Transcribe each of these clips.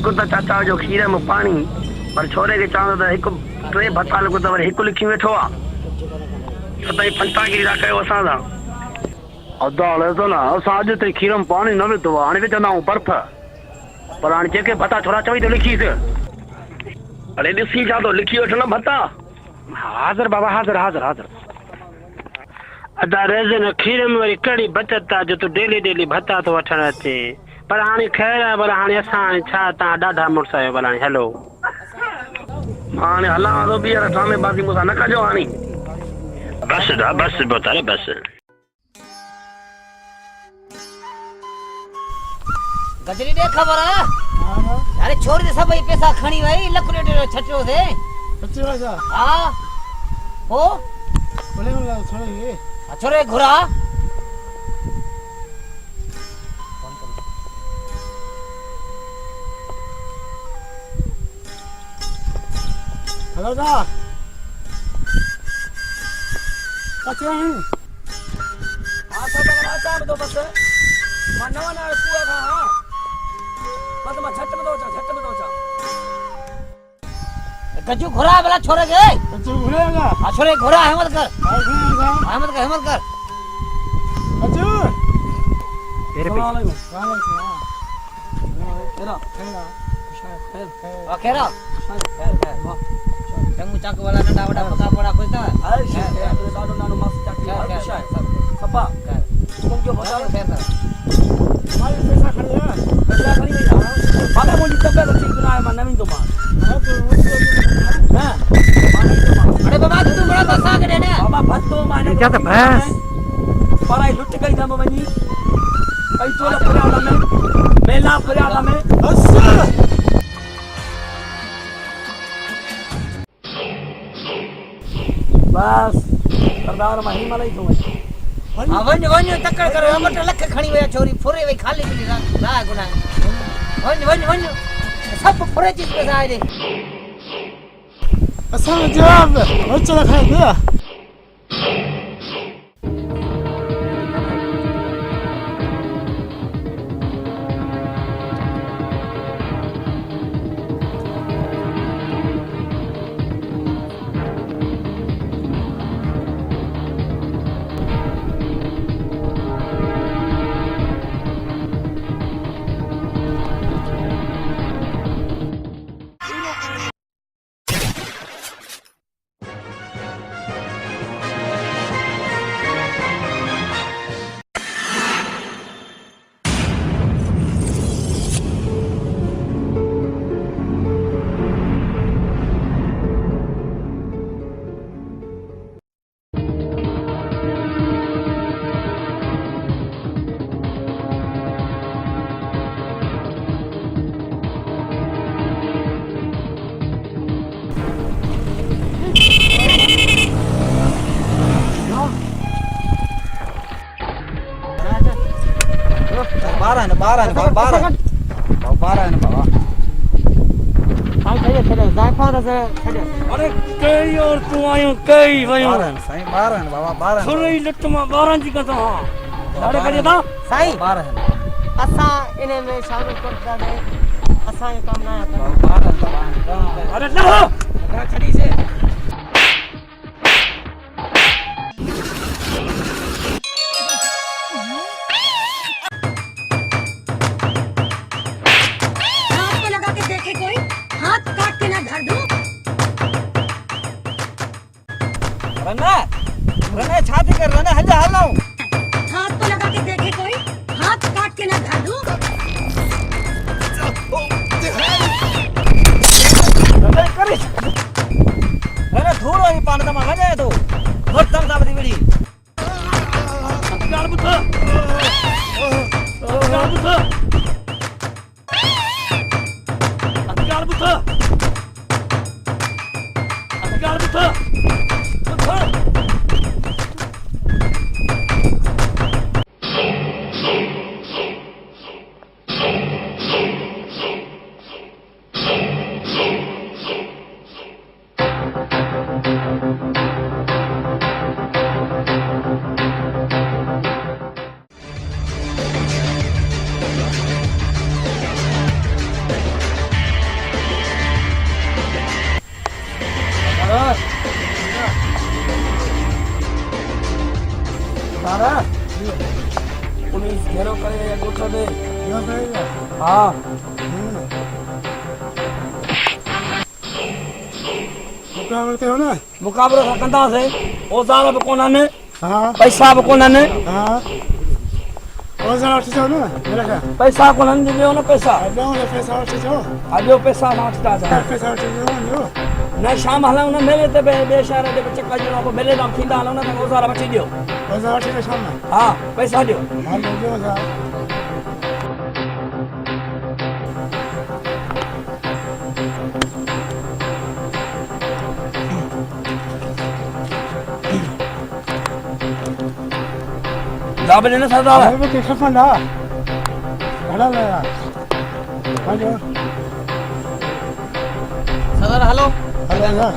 लिखो त चाचा जो खीर में पानी पर छोरे के चांद त हिकु टे भत्ता लिखो त वरी हिकु लिखी वेठो आ त तई फंतागिरी रा कयो असां दा अदा हले तो ना असां अॼु ताईं खीर में पानी न विधो आहे हाणे विझंदा आहियूं बर्फ पर हाणे जेके भत्ता छोरा चवई तो लिखीस अरे ॾिसी छा तो लिखी वठ न भत्ता हाज़िर बाबा हाज़िर हाज़िर हाज़िर अदा रेज़न खीर में वरी कड़ी बचत आहे जो तूं डेली भत्ता तो वठण अचे पर हाणे ख़ैर आहे भला हाणे असां हाणे छा तव्हां ॾाढा मुड़ुस आहियो भला हाणे हलो हाणे हलां थो ॿीहर ड्रामेबाज़ी मूंसां न कजो हाणे बस बोतारे बस गजरी दे खबर अरे छोरी दे सभई पैसा खणी वई लकड़ी ॾे छटियो थे सच्ची बात है हां हो बोले बोला छोड़े छोरे घुरा हेलो दा अच्छा है हां सब बड़ा चाट दो बस मैं नवा ना कुआ का हां बस मैं छट में दो चा गजू घुरा वाला छोरे के अच्छा घुरेगा आ छोरे घुरा हिम्मत कर घुरेगा हिम्मत कर अच्छा तेरे पे खेरा टंगू चाक वाला नंडा वडा पका पड़ा खोजता है दादो नानो मस्त चाक सपा तुम जो बता रहे थे हमारे पैसा खड़ी है बाबा मुझे तब पैसा ठीक ना है मैं नवीन तो मार अरे बाबा तू बड़ा बसा के देने बाबा भत्तो माने क्या तो भैंस पराई लुट गई था मनी कई चोला पुराला में मेला पुराला में बस सरदार मही मलाई तो हां वन टक्कर करो मट लख खणी वे छोरी फुरे वे खाली मिली रा गुना वन सब फुरे चीज पे आए दे असल जवाब बच्चा खाए दिया बारह बाबा साईं चले जायफा से चले अरे कई और तू आयो कई वयो साईं 12 बाबा 12 थोड़ी लट में 12 जी कथा साढ़े करे था साईं 12 असा इने में शामिल करता है असा ये काम ना आता अरे ना छड़ी से रने छाती कर रने हल्ला हल्लाऊं हाथ तो लगा के देखे कोई हाथ काट के ना धर दूं रने करिस रने थोड़ो ही पान तमा गए तो बहुत तंग साबती बड़ी गाल बुत गाल बुत गाल बुत गाल बुत सारा पुलिस घेरो करे या गोठा दे यो करेगा हाँ मुकाबले करते हो ना मुकाबलो कंदा से औजार बि कोन्हनि हाँ पैसा बि कोन्हनि हाँ और जरा अच्छी हो ना मेरा क्या पैसा कोन्हनि ॾियो न पैसा अल्लाह ने पैसा अच्छी हो ॾियो पैसा न वठंदा छा पैसा अच्छी हो ना न शाम हलूं न मेले ते ॿिए शहर ते चक्कर ॼणो पोइ मेले तां थींदा हलूं न त औजार वठी ॾियो और जरा अच्छी शाम में हा पैसा ॾियो हाँ जो जा लाभ लेना सरदार अरे वो किस फंडा हला ले यार हाँ जो सरदार हलो हला ले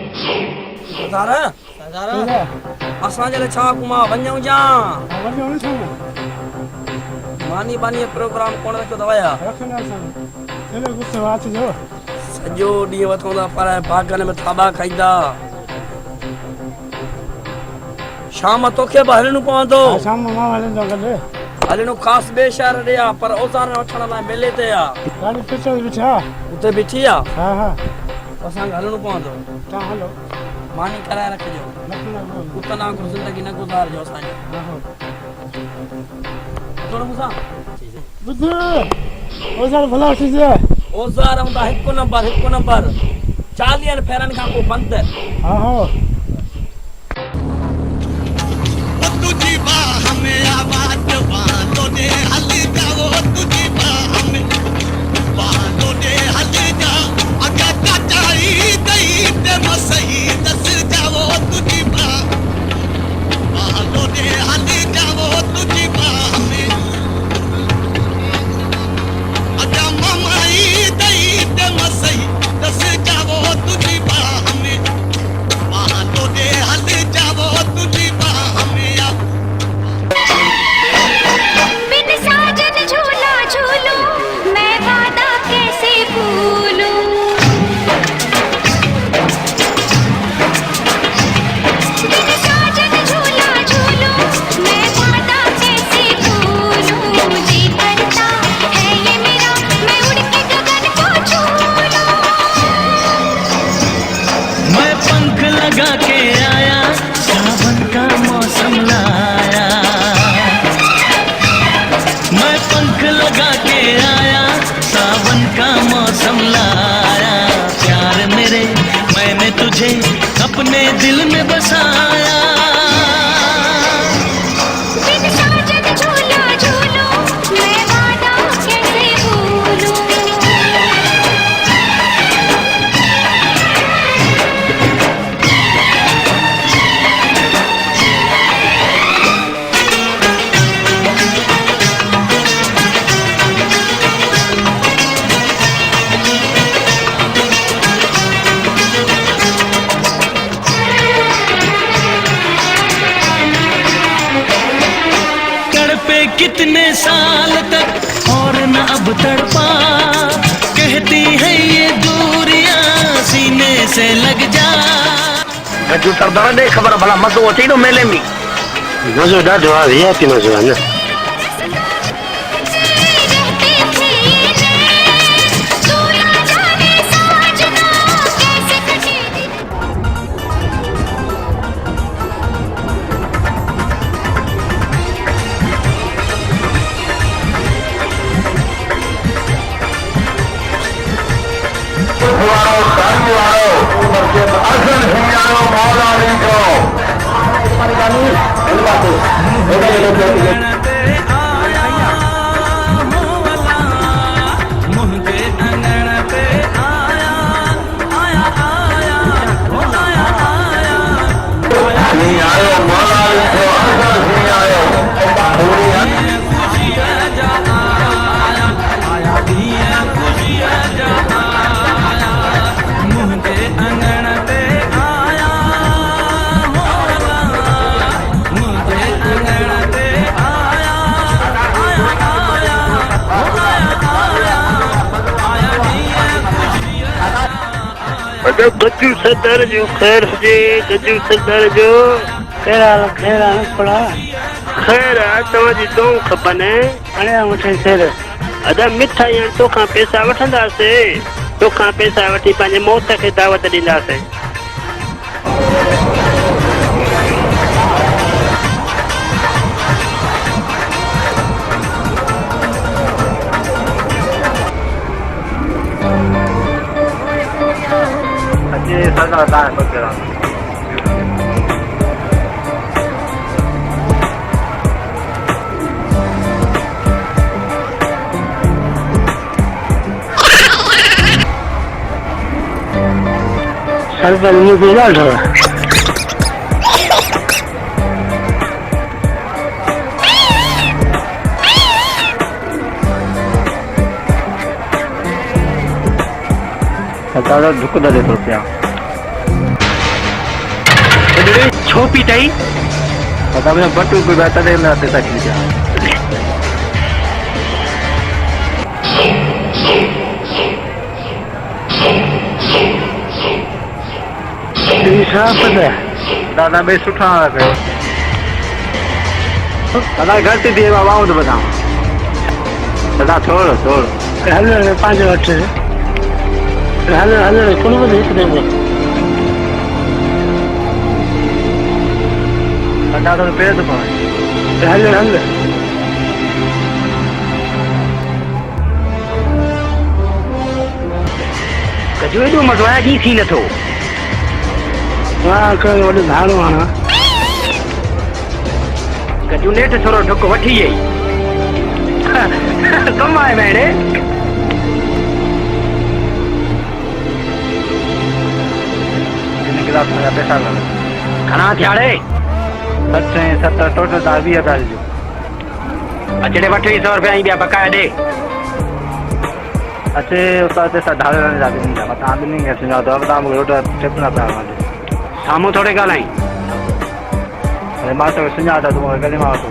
सरदार सरदार असांजे लाइ छा घुमा वञूं जा वञो न छा मानी बानी प्रोग्राम कोन रखियो अथव या रखना सन चलो गुस्से बात जो सॼो ॾींहुं वठंदा पर बागनि में थाॿा खाईंदा शाम तोखे बि हलणो पवंदो शाम मां हलन जो गले हलणो ख़ासि ॿिए शहर ॾे आहे पर औज़ार वठण लाइ मेले ते आहे गाड़ी पिछे बिठा उते बीठी आहे हाँ हाँ असांखे हलणो पवंदो ता हलो मानी कराए रखिजो रखना उते वांगुरु ज़िंदगी न गुज़ारिजो असांजी हाँ थोरो मूंसां बुद्ध और जरा भला अच्छी से औज़ार हूंदा हिकु नंबर 40 फेरनि खां पोइ बंदि हाँ हाँ तुझी बाह में आवाज बांधो दे हल जाओ तुझी बाह में बांधो दे हल जाओ अगर कटाई गई ते मसही दस जाओ तुझी बाह बांधो दे हल जाओ तुझी बाह में अगर ममाई गई ते मसही दस जाओ तुझी बाह में बांधो दे हल जाओ तुझी बाह में बिन साजन झूला झूलूं मैं वादा कैसे भूलूं बिन साजन झूला झूलूं मैं वादा कैसे भूलूं जी करता है ये मेरा मैं उड़ के गगन को छू लूं मैं पंख लगा के आया सावन का मौसम लाया मैं पंख लगा के आया सावन का मौसम लाया प्यार मेरे मैंने तुझे अपने दिल में बसाया बिन साजन झूला झूलूं मैं वादा कैसे भूलूं तड़पे कितने साल तक और न अब तड़पा कहती है ये दूरियां सीने से लग जा गजू सरदार ॾे ख़बर भला मज़ो अचे थो मेले में मज़ो ॾाढो आहे रियाती मज़ो आहे न तू ना जाने साजना कैसे कटे खुशियाँ जा गज्जू सरदार जो खैर हुजे गज्जू सरदार जो खैर पड़ा खैर आहे तव्हांजी दऊं खपनि हाणे वठे खैर अदा मिठा या तोखां पैसा वठंदासीं तोखां पैसा वठी पंहिंजे मौत खे दावत ॾींदासीं अचे सरदार तव्हां सोचियो सरदार मुझे ॾाढो सरदार ढुक दे तो पिया छो पी अथई सरदार में बटू कोई बात नहीं मैं पैसा खींच गया दादा भाई सुठा कयो दादा घटि थी बाबा तो बताऊं दादा थोड़ो हल पंहिंजो वठ हल कोन ॿुधे हिकु ॾींहुं दादा तो पैर तो पाए हल गजू एॾो मज़ो आहे की थी नथो वाह हिकिड़ो वॾो धाणो आणां गजू नेठ थोरो ढुक वठी वई कमु आहे भेणे इन गिलास में पैसा लॻा घणा थिया रे 70 टोटल 20,000 जो अचड़े वठ 100 रुपया ई ॿिया बकाया ॾे अचे उतां पैसा ढाले रहने जाते नहीं जाता तव्हां ॿिन्ही खे सुञातो अब तव्हां मूंखे रोड टिपना पिया मां साम्हूं थोरे ॻाल्हाई अरे मां तोखे सुञाता तूं मूंखे गले मां वठो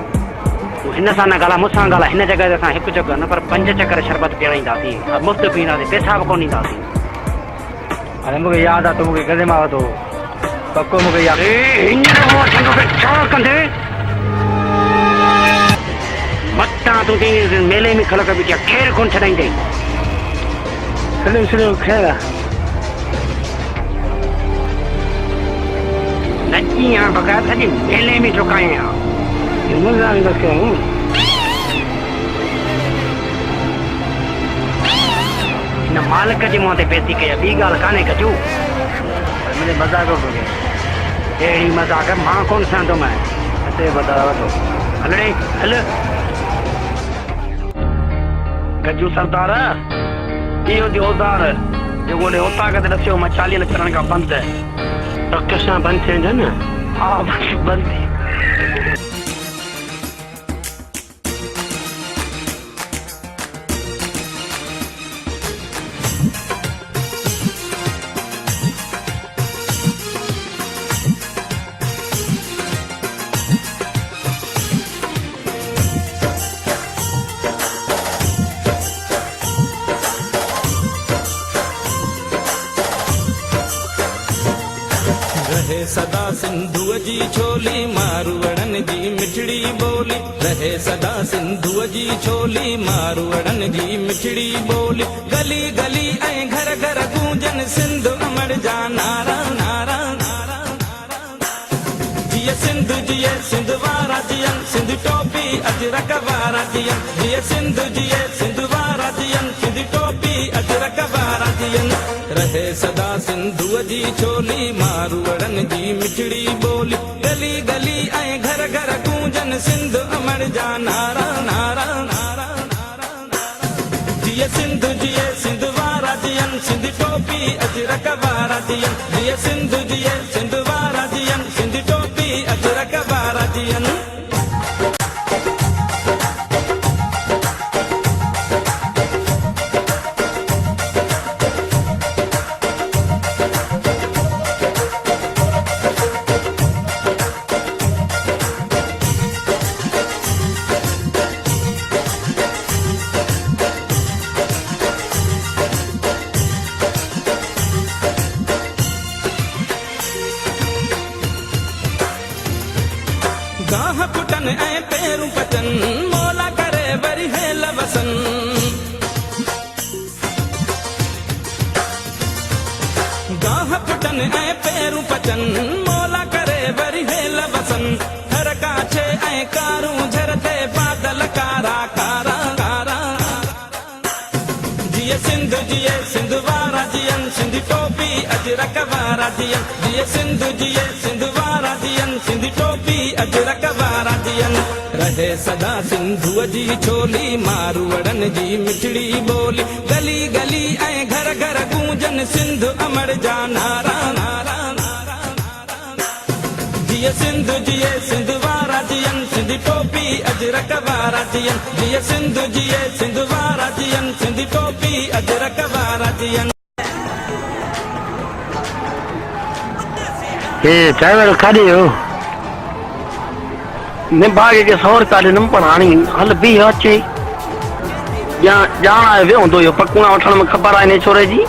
तूं हिन सां न ॻाल्हाए मूंसां ॻाल्हाए हिन जॻह ते असां हिकु चकर न पर 5 चकर शरबत पीआरींदासीं मुफ़्त पीअंदासीं पैसा बि कोन ॾींदासीं हाणे मूंखे यादि आहे तूं मूंखे गले मां वठो पको मूंखे यादि छा कंदे मतां तूं मेले में ख़लक बि खेर कोन छॾाईंदे छॾियो खैर आहे नची आहे बकाया सॼी मेले में चुकाए आहे मज़ाक न कयूं हिन मालिक जे मुंहं ते बेइज़ती कई आहे ॿी ॻाल्हि कान्हे कजू मुंहिंजे मज़ाक थो कजे अहिड़ी मज़ाक मां कोन सहंदुमि अचे बता वठो हल रे हल गजू सरदार इहो औज़ार जेको होॾे उतां रखियो मां 40 करण खां बंदि रख सां बंदि थींदा न हा बंदि रहे सदा सिंधुअ जी छोली मारवड़न जी मिठड़ी बोली रहे सदा सिंधुअ जी छोली मारवड़न जी मिठड़ी बोली गली गली ऐं घर घर गूंजन सिंध अमर जा नारा नारा नारा जिए सिंधु जिए सिंध वारा जियन सिंध टोपी अजरक वारा जियन जिए सिंधु जिए सिंध वारा जियन सिंध टोपी अजरक वारा जियन रहे सदा सिंधुअ जी छोली मारवड़न जी मिठड़ी बोली गली गली ऐं घर घर गूंजन सिंध अमर जा नारा नारा नारा नारा जिए सिंधु जिए सिंध वारा जियन सिंध टोपी अजरक वारा जियन जिए सिंधु जिए सिंध वारा जियन सिंध टोपी अजरक वारा जियन पचन मौला करे वरी है लवसन गाह पुटन ऐं पेरू पचन मौला करे वरी है लवसन हर काछे ऐं कारूं झरते बादल कारा कारा कारा जिए सिंधु वारा जियन सिंधी टोपी अजरक वारा जियन जिए सिंधु वारा जियन सिंधी टोपी अजरक वारा जियन रहे सदा सिंधुअ जी छोली मारवड़न जी मिठड़ी बोली गली गली ऐं घर घर गूंजन सिंधु अमर जा नारा नारा नारा जिए सिंधु वारा जियन सिंधी टोपी अजरक वारा जियन जिए सिंधु वारा जियन सिंधी टोपी अजरक वारा जियन हे चाय वारो काॾे हो निभागे के 100 काॾे नम पर हाणी हल बि अचे ॼाण आहे वियो हूंदो इहो पकुणा वठण में ख़बर आहे ने छोरे जी